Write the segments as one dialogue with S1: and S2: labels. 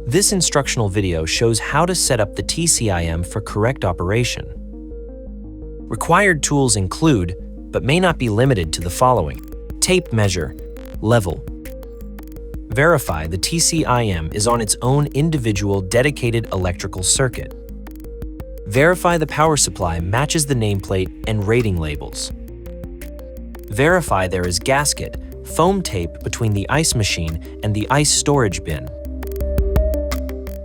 S1: This instructional video shows how to set up the TCIM for correct operation. Required tools include, but may not be limited to the following: tape measure, level. Verify the TCIM is on its own individual dedicated electrical circuit. Verify the power supply matches the nameplate and rating labels. Verify there is gasket, foam tape between the ice machine and the ice storage bin.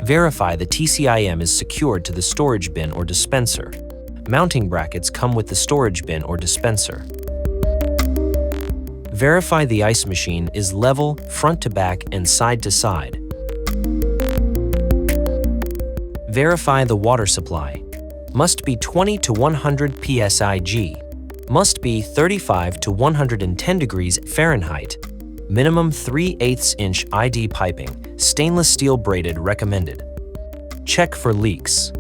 S1: Verify the TCIM is secured to the storage bin or dispenser. Mounting brackets come with the storage bin or dispenser. Verify the ice machine is level front to back and side to side. Verify the water supply. Must be 20 to 100 psig. Must be 35 to 110 degrees Fahrenheit. Minimum 3/8 inch ID piping, stainless steel braided recommended. Check for leaks.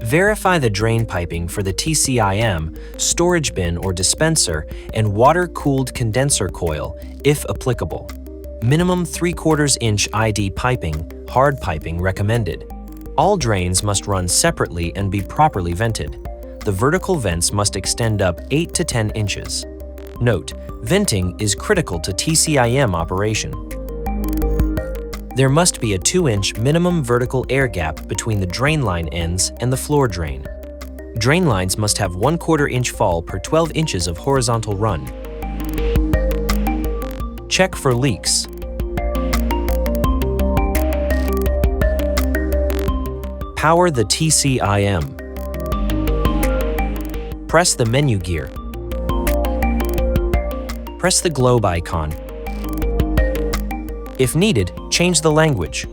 S1: Verify the drain piping for the TCIM, storage bin or dispenser, and water-cooled condenser coil, if applicable. Minimum 3/4 inch ID piping, hard piping recommended. All drains must run separately and be properly vented. The vertical vents must extend up 8 to 10 inches. Note, venting is critical to TCIM operation. There must be a 2-inch minimum vertical air gap between the drain line ends and the floor drain. Drain lines must have 1/4 inch fall per 12 inches of horizontal run. Check for leaks. Power the TCIM. Press the menu gear. Press the globe icon. If needed, change the language.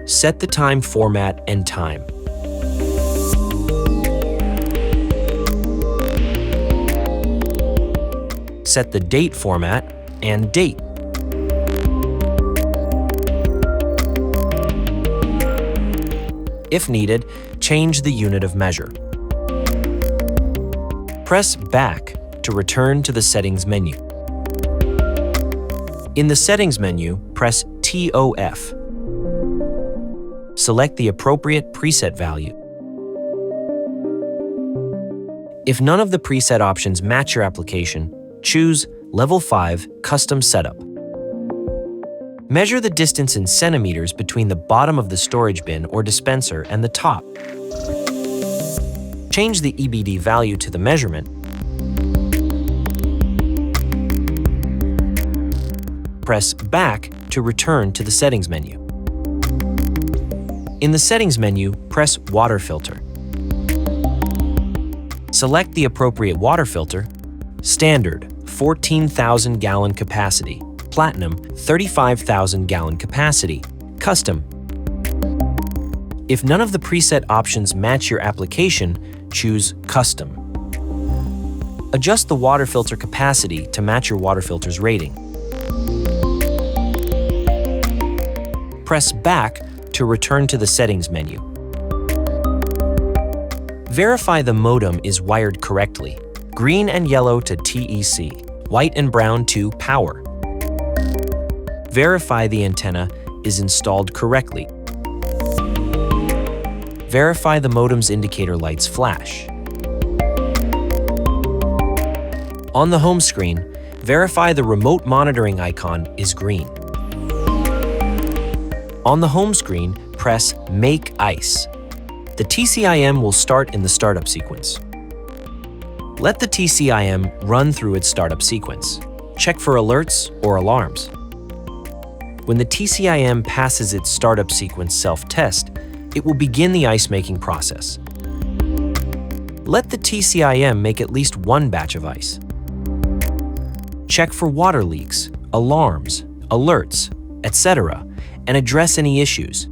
S1: Set the time format and time. Set the date format and date. If needed, change the unit of measure. Press Back to return to the Settings menu. In the Settings menu, press TOF. Select the appropriate preset value. If none of the preset options match your application, choose Level 5 Custom Setup. Measure the distance in centimeters between the bottom of the storage bin or dispenser and the top. Change the EBD value to the measurement. Press Back to return to the Settings menu. In the Settings menu, press Water Filter. Select the appropriate water filter: Standard, 14,000 gallon capacity; Platinum, 35,000 gallon capacity; Custom. If none of the preset options match your application, choose Custom. Adjust the water filter capacity to match your water filter's rating. Press Back to return to the Settings menu. Verify the modem is wired correctly: green and yellow to TEC, white and brown to power. Verify the antenna is installed correctly. Verify the modem's indicator lights flash. On the home screen, verify the remote monitoring icon is green. On the home screen, press Make Ice. The TCIM will start in the startup sequence. Let the TCIM run through its startup sequence. Check for alerts or alarms. When the TCIM passes its startup sequence self-test, it will begin the ice-making process. Let the TCIM make at least one batch of ice. Check for water leaks, alarms, alerts, etc., and address any issues.